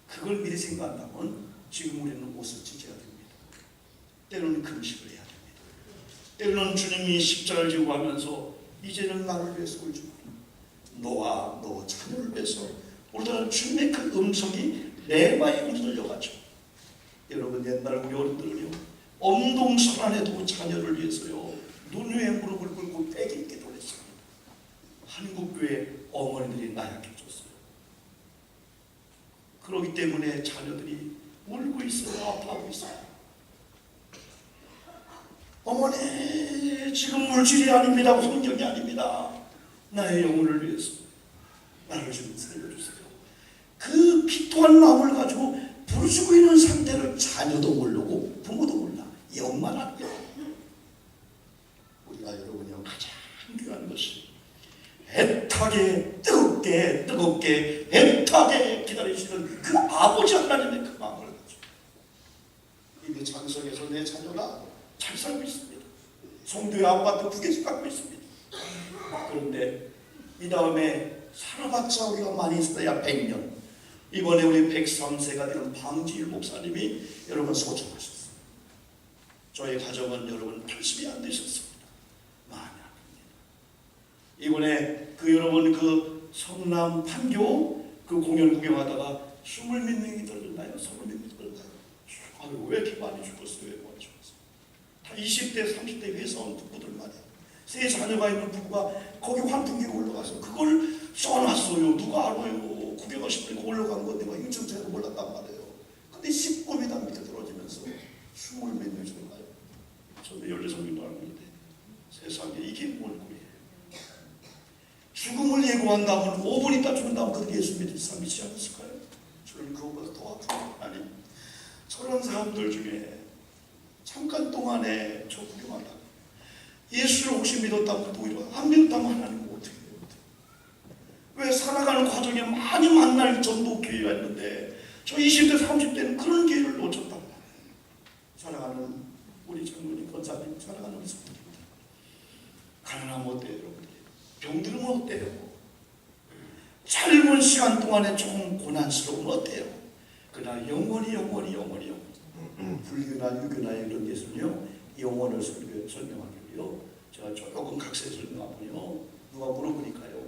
그걸 미리 생각한다면 지금 우리는 옷을 찢어야 됩니다. 때로는 금식을 해야 됩니다. 때로는 주님이 십자가를 지고 하면서 이제는 나를 위해서 울지 마라, 너와 너 자녀를 위해서 우리는 주님의 그 음성이 내 마음에 들려가죠. 여러분 옛날 우리 어른들은요, 엄동설 안에 두고 자녀를 위해서요 눈 위에 무릎을 꿇고 빼기 있게 돌렸어요. 한국교회 어머니들이 나약해졌어요. 그렇기 때문에 자녀들이 울고 있어요. 아파하고 있어요. 어머니 지금 물질이 아닙니다. 환경이 아닙니다. 나의 영혼을 위해서 나를 좀 살려주세요. 그 피토한 마음을 가지고 부르짖고 있는 상태를 자녀도 모르고 부모도 몰라. 영만 알고. 우리가 여러분이요 가장 중요한 것이 애타게 뜨겁게 애타게 기다리시는 그 아버지 하나님의 그 마음을 가지고 이미 장성에서 내 자녀가 잘 살고 있습니다. 송도의 아파트 2개씩 갖고 있습니다. 그런데 이 다음에 살아봤자 우리가 많이 있어야 100년. 이번에 우리 103세가 되는 방지일 목사님이 여러분 소천하셨어요. 저희 가정은 여러분 80이 안 되셨습니다. 많이 아픕니다. 이번에 그 여러분 그 성남 판교 그 공연 구경하다가 20몇 명이 들었나요? 30명이 들었나요? 아유 왜 이렇게 많이 죽었어요? 왜 많이 죽었어요? 다 20대 30대 회사원 부부들 말이에요. 세 자녀가 있는 부부가 거기 환풍기에 올라가서 그걸 써놨어요. 누가 알아요? 구경을 싶으니까 올라간 건데 막 인천에도 몰랐단 말이에요. 근데 19m 밑에 떨어지면서 20몇 명이 죽어가요. 저도 16명도 알고 있는데 세상에 이게 뭘 그래요. 죽음을 예고한다면 5분 있다 죽는다면 그렇게 예수 믿을 사람 믿지 않았을까요? 저는 그것보다 더 아픈 아니 저런 사람들 중에 잠깐 동안에 저 구경한다. 예수를 혹시 믿었다면 오히려 안 믿었다면 하나님 어떻게 해요? 왜 살아가는 과정에 많이 만날 전도 기회가 있는데 저 20대 30대는 그런 기회를 놓쳤단 말이에요. 살아가는 우리 장로님 권사님 살아가는 우리 성도입니다. 가난하면 어때요 여러분들? 병들으면 어때요? 짧은 시간 동안에 조금 고난스러우면 어때요? 그러나 영원히 불교나 유교나 이런 데서는요 영원을 설명하기로요 제가 조금 각서에 설명하고요 누가 물어보니까요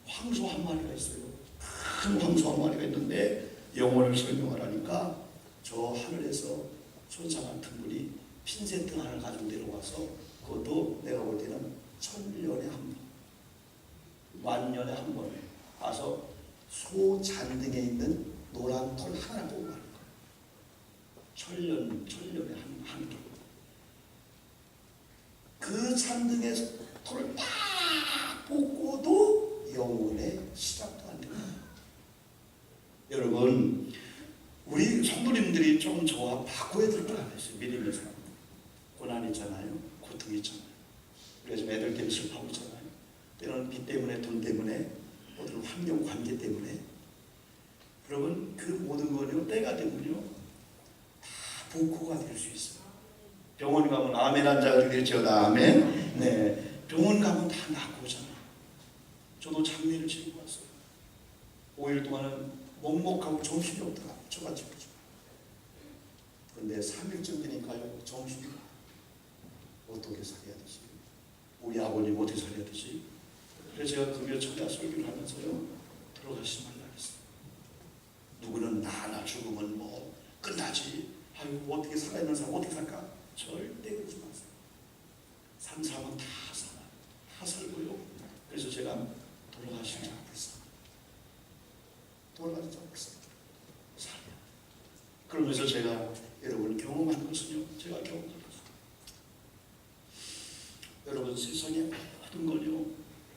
황소 한 마리가 있어요. 큰 황소 한 마리가 있는데 영혼을 설명하라니까 저 하늘에서 천사 같은 분이 핀셋 하나를 가지고 내려와서 그것도 내가 볼 때는 1000년에 한 번, 만년에 한 번 와서 소 잔등에 있는 노란 털 하나 보고 가는 거예요. 천년에 한 개. 그 잔등에서 털을 딱 뽑고도 영혼의 시작도 안 됩니다. 여러분, 우리 성도님들이 좀 저와 바꿔야 될 걸 알았어요. 믿음의 사람. 고난 있잖아요. 고통 있잖아요. 그래서 애들 때문에 슬퍼하고 있잖아요. 때로는 빚 때문에, 돈 때문에, 모든 환경 관계 때문에. 여러분, 그 모든 거는요, 때가 되면요, 다 복구가 될 수 있어요. 병원 가면 아멘 한 자가 되겠지어다. 아멘. 네, 병원 가면 다 낫고 오잖아요. 저도 장례를 치르고 왔어요. 5일 동안은 먹먹하고 정신이 없더라. 저같이 그죠. 그런데 3일쯤 되니까요, 정신이 가. 어떻게 살아야 되지? 우리 아버님 어떻게 살아야 되지? 그래서 제가 금요 천야 설교를 하면서요, 들어가시지 말라 그랬어요. 누구는 나나 죽으면 뭐 끝나지. 아이고 어떻게 살아있는 사람 어떻게 살까? 절대 그러지 마세요. 산 사람은 다 살아. 다 살고요. 그래서 제가 돌아가신 자 불쌍. 돌아가신 자 불쌍. 살아요. 그러면서 제가 여러분 경험한 것은요, 제가 경험한 것은 여러분 세상에 모든 건요,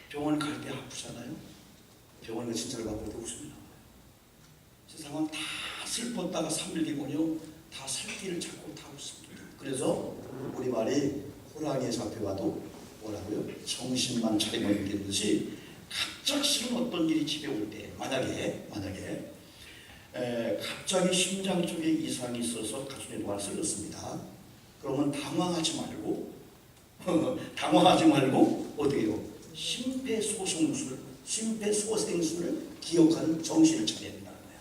병원 갈 때 아프잖아요. 병원에 진짜를 받을 때 웃음이 나와요. 세상은 다 슬펐다가 3일 뒤면요, 다 살 길을 찾고 다 웃습니다. 그래서 우리 말이 호랑이에 잡혀가도 뭐라고요? 정신만 차리면 되듯이 갑작스러운 어떤 일이 집에 올 때, 만약에 갑자기 심장 쪽에 이상이 있어서 가슴에 누가 쓸렸습니다. 그러면 당황하지 말고 어떻게 해요? 심폐소생술을 기억하는 정신을 차려야 된다는 거야.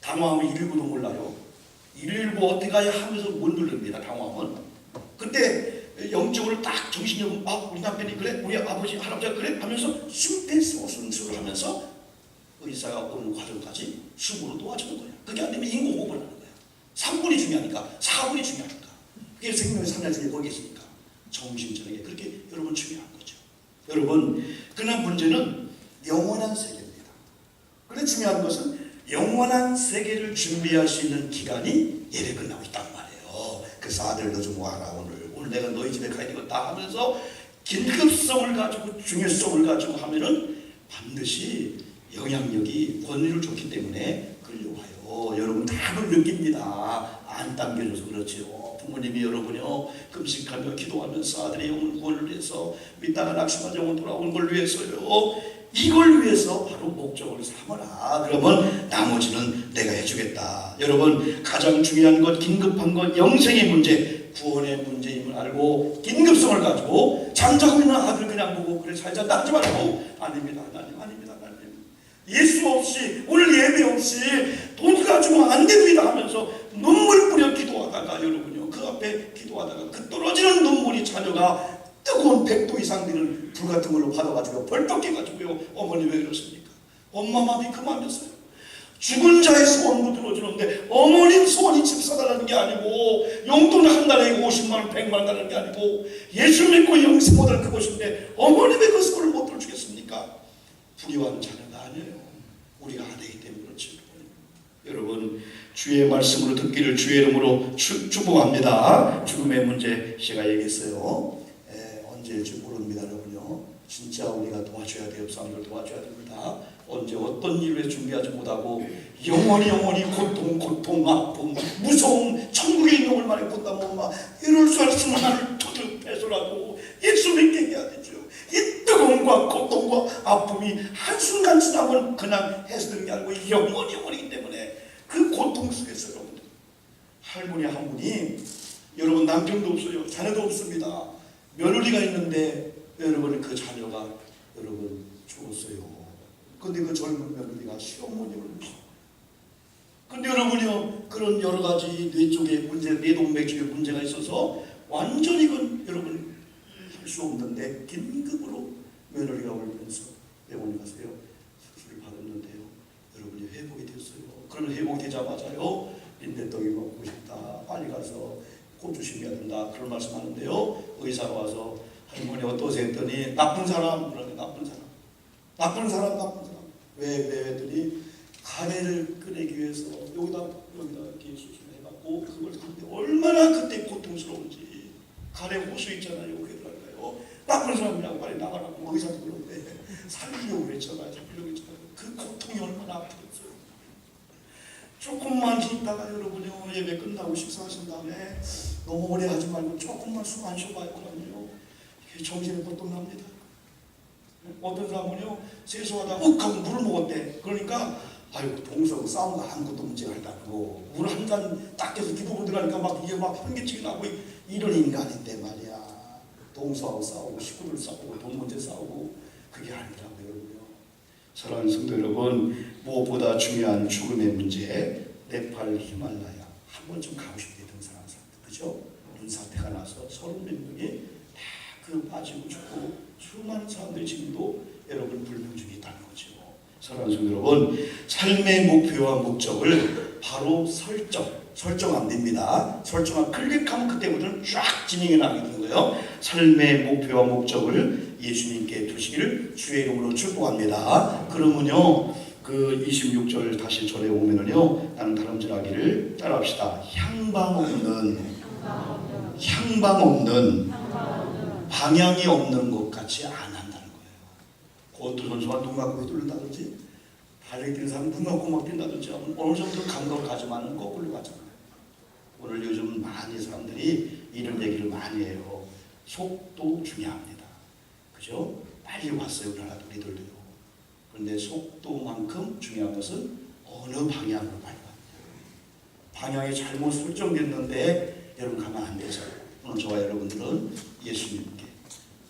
당황하면 119도 몰라요. 119 어떻게 가야 하면서 못 누릅니다. 당황하면. 그때 영적으로 딱 정신이 오면, 아, 우리 남편이 그래, 우리 아버지 할아버지가 그래 하면서 심폐소생술을 하면서 의사가 오는 과정까지 숨으로 도와주는 거예요. 그게 안 되면 인공호흡을 하는 거예요. 3분이 중요하니까, 4분이 중요하니까. 그게 생명의 산날들이 거기 있으니까. 정신적인 게 그렇게 여러분 중요한 거죠. 여러분, 그러나 문제는 영원한 세계입니다. 그런데 중요한 것은 영원한 세계를 준비할 수 있는 기간이 예배 끝나고 있단 말이에요. 그래서 아들 너 좀 와라. 오늘 내가 너희 집에 가야 되겠다 하면서 긴급성을 가지고 중요성을 가지고 하면은 반드시 영향력이 권위를 줬기 때문에 끌려와요. 여러분 다 그걸 느낍니다. 안 당겨줘서 그렇지요. 부모님이 여러분이요, 금식하며 기도하면서 아들의 영혼 구원을 위해서 믿다가 낙심한 영혼 돌아오는 걸 위해서요, 이걸 위해서 바로 목적을 삼아라. 그러면 나머지는 내가 해주겠다. 여러분, 가장 중요한 것, 긴급한 것, 영생의 문제, 구원의 문제임을 알고 긴급성을 가지고 잠자고 있는 아들 그냥 보고 그래 잘 잔다 하지 말고, 아닙니다 하나님, 아닙니다 하나님, 예수 없이, 오늘 예배 없이 돈 가지고 안 됩니다 하면서 눈물 뿌려 기도하다가 여러분요, 그 앞에 기도하다가 그 떨어지는 눈물이 자녀가 뜨거운 100도 이상 되는 불 같은 걸로 받아가지고 벌떡 깨가지고요, 어머니 왜 그러십니까? 엄마 마음이 그 마음이었어요. 죽은 자의 소원도 들어주는데 어머님 소원이 집 사달라는 게 아니고, 용돈 한 달에 50만 원 100만 원 달라는 게 아니고, 예수 믿고 영생 얻을 그것인데 어머니 왜 그 소원을 못 들어주겠습니까? 불의한 자녀가 아니에요. 우리가 안 되기 때문에 그렇지. 여러분, 주의 말씀으로 듣기를 주의 이름으로 축복합니다. 죽음의 문제 제가 얘기했어요. 언제일지 모릅니다. 여러분요, 진짜 우리가 도와줘야 돼요. 사람들 도와줘야 됩니다. 언제 어떤 일을 준비하지 못하고 영원히 고통, 아픔, 무서움, 천국에 있는 걸 많이 본다면 막 이럴 수 없으면 나를 토득해서라도 예수 믿게 해야 되죠. 이 뜨거움과 고통과 아픔이 한순간 지나면 그냥 해서되는 게 아니고 영원이기 때문에 그 고통 속에서 여러분들, 할머니 한 분이, 여러분 남편도 없어요. 자녀도 없습니다. 며느리가 있는데 여러분 그 자녀가 여러분 죽었어요. 근데 그 젊은 며느리가 시어머님을 모셔. 근데 여러분이요, 그런 여러 가지 뇌 쪽에 문제, 뇌동맥 쪽에 문제가 있어서 완전히 그 여러분 할 수 없는데 긴급으로 며느리가 울면서 병원에 가서요, 수술을 받았는데요, 여러분이 회복이 됐어요. 그런 회복이 되자마자요, 빈대떡이 먹고 싶다, 빨리 가서 고추 심어야 된다, 그런 말씀하는데요, 의사가 와서 할머니 어떠세요 했더니 나쁜 사람, 그러네. 나쁜 사람. 왜 했더니 가래를 꺼내기 위해서 여기다 이렇게 수술을 해갖고 그걸 하는데 얼마나 그때 고통스러운지. 가래 호수 있잖아요. 여기 들어갈까요? 나쁜 사람이라고 빨리 나가라고 의사도 그러는데 살리려고 했잖아요. 그 고통이 얼마나 아프겠어요. 조금만 있다가 여러분요 예배 끝나고 식사하신 다음에 너무 오래 하지 말고 조금만 숨 안 쉬어봐요거든요. 이게 정신이 벌떡납니다. 어떤 사람은요 세수하다 욱 하고 물을 먹었대. 그러니까 아유 동서 싸움 거 아무것도 문제가 아니다고 물 한 잔 딱 해서 기도부 들어가니까 막 이게 막 현기증이 나고 이런 인간인데 말이야. 동서하고 싸우고 식구들 싸우고 돈 문제 싸우고 그게 아니라고요. 사랑하는 성도 여러분, 무엇보다 중요한 죽음의 문제, 네팔 히말라야 한 번쯤 가고 싶게 등산한 사람들, 그죠? 눈사태가 나서 30몇 명이 다 그 빠지고 죽고 수많은 사람들이 지금도 여러분 불명 중에 있다는 거죠. 사랑하는 성도 여러분, 삶의 목표와 목적을 바로 설정 안 됩니다. 설정만 클릭하면 그때부터는 쫙 진행해 나가게 되는 거예요. 삶의 목표와 목적을 예수님께 두시기를 주의 이름으로 축복합니다. 그러면요 그 26절 다시 전해 오면은요 나는 다름질하기를 따라합시다. 향방 없는 방향이 없는 것 같이 안 한다는 거예요. 권투 선수가 눈 감고 뚫는다든지 달리기 뛰는 사람 눈 감고 막 뛴다든지 어느 정도 감각을 가지면 거꾸로 가잖아요. 오늘 요즘 많은 사람들이 이런 얘기를 많이 해요. 속도 중요합니다. 그죠? 빨리 왔어요. 우리들도요. 그런데 속도만큼 중요한 것은 어느 방향으로 빨리 왔냐. 방향이 잘못 설정됐는데 여러분 가면 안 되죠. 오늘 저와 여러분들은 예수님께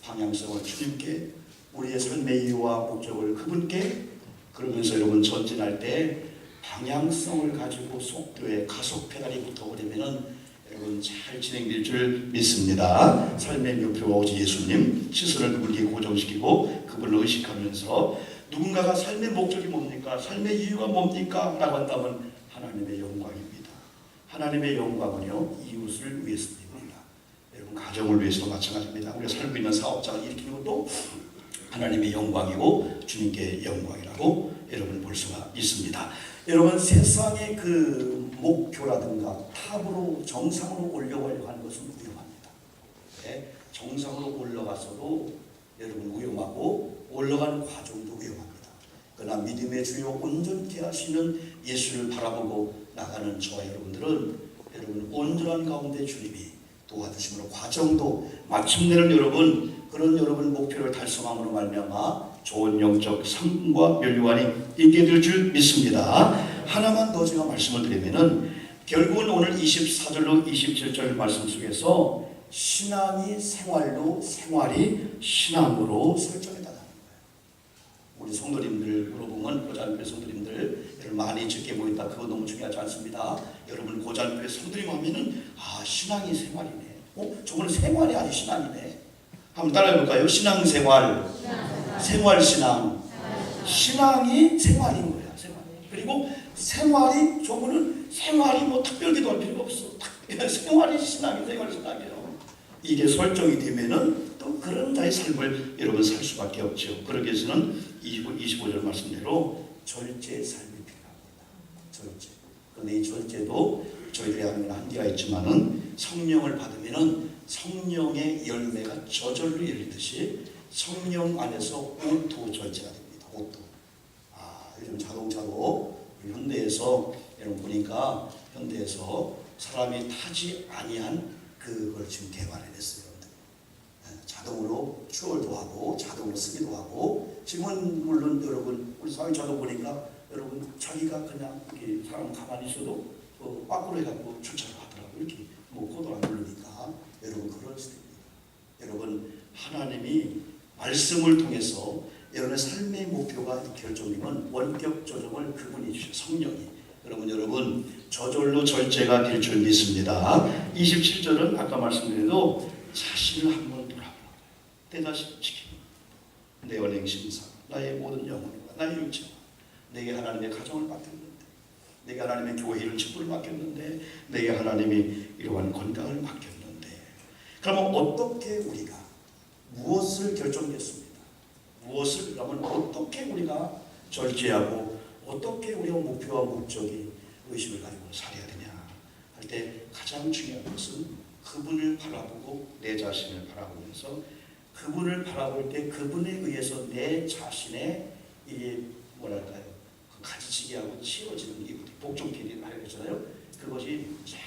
방향성을 주님께 우리의 삶의 이유와 목적을 그분께 그러면서 여러분 전진할 때 방향성을 가지고 속도에 가속 페달이 붙어버리면은 여러분 잘 진행될 줄 믿습니다. 삶의 목표가 오직 예수님, 시선을 그분께 고정시키고 그분을 의식하면서 누군가가 삶의 목적이 뭡니까? 삶의 이유가 뭡니까? 라고 한다면 하나님의 영광입니다. 하나님의 영광은요 이웃을 위해서입니다. 여러분 가정을 위해서도 마찬가지입니다. 우리가 살고 있는 사업장을 일으키는 것도 하나님의 영광이고 주님께 영광이라고 여러분 볼 수가 있습니다. 여러분 세상의 그 목표라든가 탑으로 정상으로 올려가려고 하는 것은 위험합니다. 네? 정상으로 올라가서도 여러분 위험하고 올라가는 과정도 위험합니다. 그러나 믿음의 주요 온전케 하시는 예수를 바라보고 나가는 저와 여러분들은 여러분 온전한 가운데 주님이 도와주심으로 과정도 마침내는 여러분 그런 여러분 목표를 달성함으로 말미암아 좋은 영적 상과 멸류관이 있게 될 줄 믿습니다. 하나만 더 제가 말씀을 드리면은 결국은 오늘 24절로 27절 말씀 속에서 신앙이 생활로 생활이 신앙으로 설정이 다다는 거예요. 우리 성도님들 물어보면 고잔교회 성도님들 여러분 많이 적게 모인다 그거 너무 중요하지 않습니다. 여러분 고잔교회 성도님 하면은 신앙이 생활이네. 저거는 생활이 아니 신앙이네. 한번 따라해볼까요? 신앙생활, 생활신앙. 신앙이 생활인 거야. 생활. 그리고 생활이 저거는 생활이 뭐 특별기도 할 필요가 없어. 생활이 신앙이 생활신앙이에요. 이게 설정이 되면은 또 그런 자의 삶을 여러분 살 수밖에 없죠. 그러기 위해서는 25절 말씀대로 절제의 삶이 필요합니다. 절제. 그런데 이 절제도 저희들이 하는 한계가 있지만은 성령을 받으면은 성령의 열매가 저절로 열리듯이 성령 안에서 오토 절제가 됩니다. 오토. 요즘 자동차도 현대에서 여러분 보니까 현대에서 사람이 타지 아니한 그걸 지금 개발해냈어요. 자동으로 추월도 하고 자동으로 쓰기도 하고 지금은 물론 여러분 우리 사회자도 보니까 여러분 자기가 그냥 이렇게 사람 가만히 있어도 밖으로 해갖고 주차를 하더라고요. 이렇게 코드를 안 누르니까 여러분 그런 시대입니다. 여러분 하나님이 말씀을 통해서 여러분의 삶의 목표가 결정이면 원격 조정을 그분이 주셔 성령이 여러분 저절로 절제가 될 줄 믿습니다. 27절은 아까 말씀드려도 자신을 한번 돌아보라. 내 자신을 지키는 내 언행 심사 나의 모든 영혼과 나의 육체와 내게 하나님의 가정을 맡겼는데 내게 하나님의 교회를 직분을 맡겼는데 내게 하나님이 이러한 건강을 맡겼는데 그러면 어떻게 우리가 무엇을 결정했습니다. 무엇을 그러면 어떻게 우리가 절제하고 어떻게 우리가 목표와 목적이 의식을 가지고 살아야 되냐 할 때 가장 중요한 것은 그분을 바라보고 내 자신을 바라보면서 그분을 바라볼 때 그분에 의해서 내 자신의 이게 뭐랄까요 가지치기하고 치워지는 이 복종길이 알겠잖아요. 그것이 쫙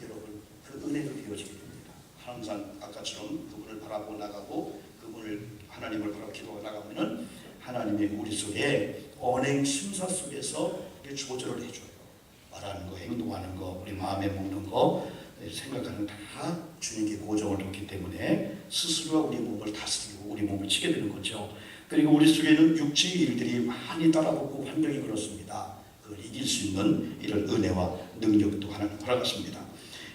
여러분 그 은혜로 되어지게 됩니다. 항상 아까처럼 그분을 바라보고 나가고 그분을 하나님을 바라보 기도하고 나가면은 하나님이 우리 속에 언행 심사 속에서 조절을 해줘요. 말하는 거, 행동하는 거, 우리 마음에 먹는 거, 생각하는 거 다 주님께 고정을 뒀기 때문에 스스로 우리 몸을 다스리고 우리 몸을 치게 되는 거죠. 그리고 우리 속에는 육체의 일들이 많이 따라붙고 환경이 그렇습니다. 그걸 이길 수 있는 이런 은혜와 능력도 하나님 허락하십니다.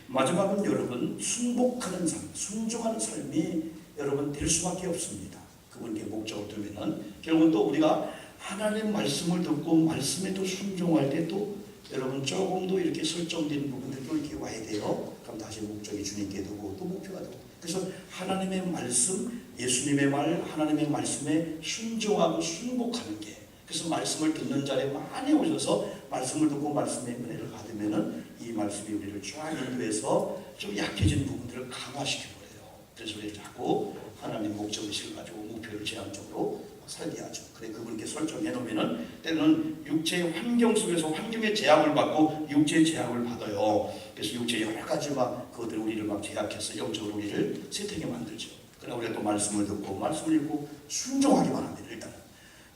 마지막은 여러분 순복하는 삶, 순종하는 삶이 여러분 될 수밖에 없습니다. 그분께 목적을 두면은 결국은 또 우리가 하나님 말씀을 듣고 말씀에 또 순종할 때 또 여러분 조금도 이렇게 설정된 부분들도 이렇게 와야 돼요. 그럼 다시 목적이 주님께 두고 또 목표가 되고. 그래서 하나님의 말씀, 예수님의 말, 하나님의 말씀에 순종하고 순복하는 게. 그래서 말씀을 듣는 자리에 많이 오셔서 말씀을 듣고 말씀의 은혜를 받으면은 이 말씀이 우리를 쫙 인도해서 좀 약해진 부분들을 강화시켜버려요. 그래서 우리를 자꾸 하나님 목적의식을 가지고 목표를 제한적으로 살게하죠. 그래 그분께 설정해 놓으면은 때는 육체의 환경 속에서 환경의 제약을 받고 육체의 제약을 받아요. 그래서 육체의 여러 가지 막 그것들 우리를 막 제약해서 영적으로 우리를 세태게 만들죠. 그러나 우리가 또 말씀을 듣고 말씀을 읽고 순종하기만 하면 일단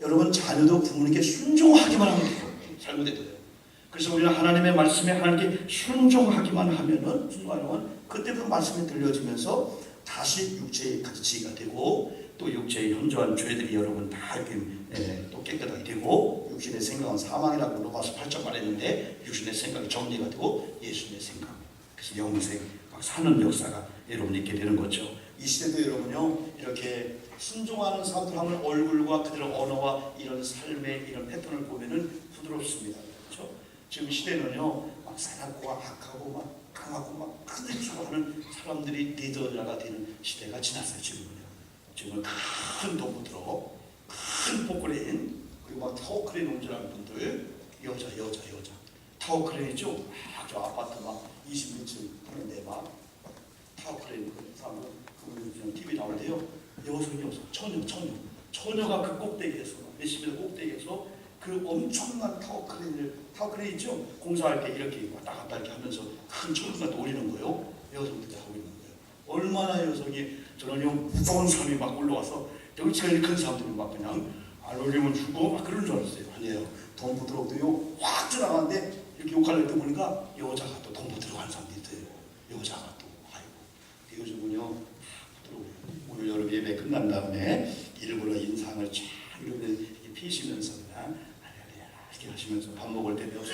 여러분 자녀도 부모님께 순종하기만 하면 돼요. 잘못해도요. 그래서 우리는 하나님의 말씀에 하나님께 순종하기만 하면은 순종하면 그때부터 말씀이 들려지면서 다시 육체의 가지치기가 되고 또 육체의 현저한 죄들이 여러분 다 이렇게 또 깨끗하게 되고 육신의 생각은 사망이라고 로마서 8장 말했는데 육신의 생각이 정리가 되고 예수님의 생각 그래서 영생 막 사는 역사가 여러분 있게 되는 거죠. 이 시대도 여러분요 이렇게 순종하는 사람들 하면 얼굴과 그들의 언어와 이런 삶의 이런 패턴을 보면은 부드럽습니다. 그렇죠? 지금 시대는요 막 사납고 악하고 막 강하고 막 크들치고 하는 사람들이 리더가 되는 시대가 지났어요. 지금은 큰 돈부들어 큰 포크레인 그리고 막 타워크레인 운전하는 분들 여자 타워크레인이죠. 저 아파트 막 20층 하는데 막 타워크레인 그 사람들 그분 TV 나오는데요. 처녀가 그 꼭대기에서 몇십 미터 꼭대기에서 그 엄청난 타워크레인 있죠. 공사할 때 이렇게 왔다 갔다 이렇게 하면서 큰 철근을 올리는 거예요. 여성들이 하고 있는 거예요. 얼마나 여성이 저는요 무서운 사람이 막 올라와서 덩치가 큰 사람들이 막 그냥 안 올리면 죽고 막 그런 줄 알았어요. 아니에요. 돈 부드럽고요 확 지나가는데 이렇게 욕하려고 때 보니까 여자가 또 돈 부드러운 사람들이 있어요. 여자가 또 아이고 요즘은요 부드러워요. 오늘 여러분 예배 끝난 다음에 일부러 인상을 쫙 이렇게 피시면서 그냥 이렇게 하시면서 밥 먹을 때 배워서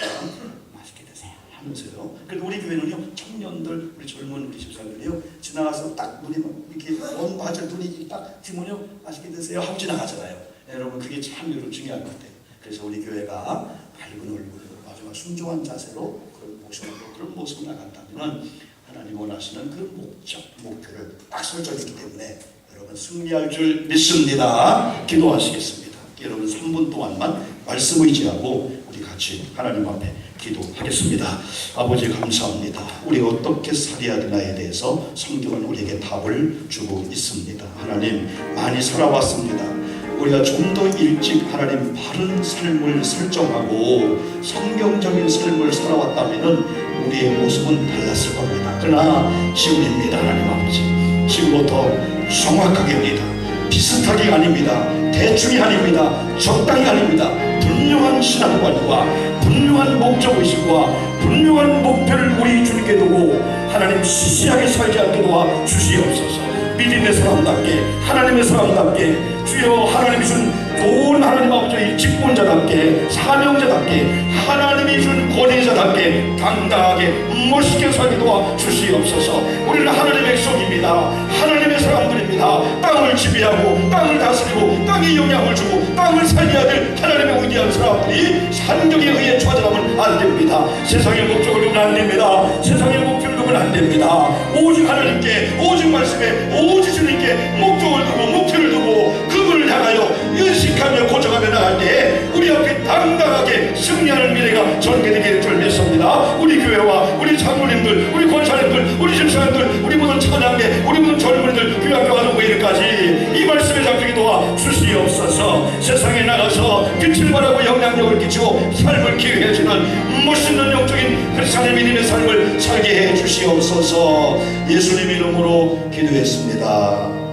맛있게 드세요 하면서요. 그래도 우리 교회는요 청년들 우리 젊은 우리 집사님들이요 지나가서 딱 눈이 이렇게 원 바지를 눈이 딱 튀면요 맛있게 드세요 하고 지나가잖아요. 여러분 그게 참 여러분 중요한 것 같아요. 그래서 우리 교회가 밝은 얼굴로 마지막 순종한 자세로 그런 모습으로 그런 모습을 나간다면 하나님 원하시는 그 목표를 딱 설정했기 때문에 여러분 승리할 줄 믿습니다. 기도하시겠습니다. 여러분 3분 동안만 말씀 의지하고 우리 같이 하나님 앞에 기도하겠습니다. 아버지 감사합니다. 우리 어떻게 살아야 되나에 대해서 성경은 우리에게 답을 주고 있습니다. 하나님 많이 살아왔습니다. 우리가 좀 더 일찍 하나님 바른 삶을 설정하고 성경적인 삶을 살아왔다면 우리의 모습은 달랐을 겁니다. 그러나 지금입니다. 하나님 아버지 지금부터 정확하게입니다. 비슷하게 아닙니다. 대충이 아닙니다. 적당히 아닙니다. 분명한 신앙관과 분명한 목적의식과 분명한 목표를 우리 주님께 두고 하나님 시시하게 살지 않게 도와 주시옵소서. 믿음의 사람답게 하나님의 사람답게 주여 하나님이 준 좋은 하나님 아버지의 직분자답게 사명자답게 하나님이 준 권위자답게 당당하게 멋있게 살게 도와 주시옵소서. 우리는 하나님의 백성입니다. 하나님의 사람들입니다. 땅을 지배하고 땅을 다스리고 땅에 영향을 주고 땅을 살려야 될 하나님의 위대한 사람들이 산경에 의해 좌절하면 안 됩니다. 세상의 목적을 두면 안 됩니다. 세상의 목표를 두면 안 됩니다. 오직 하나님께 오직 말씀에 오직 주님께 목적을 두고 목표를 두고 그분을 향하여 의식하며 고정하며 나갈 때 우리 앞에 당당하게 승리하는 미래가 전개되게 될 믿습니다. 우리 교회와 우리 장로님들 우리 권사님들 우리 집사님들 우리 모든 찬양대 우리 모든 젊은이들 교회 학교 가는 모임까지 이 말씀에 잡히게 도와 주시옵소서. 세상에 나가서 빛을 발하고 영향력을 끼치고 삶을 기회해주는 멋있는 영적인 크리스찬의 믿음의 삶을 살게 해 주시옵소서. 예수님 이름으로 기도했습니다.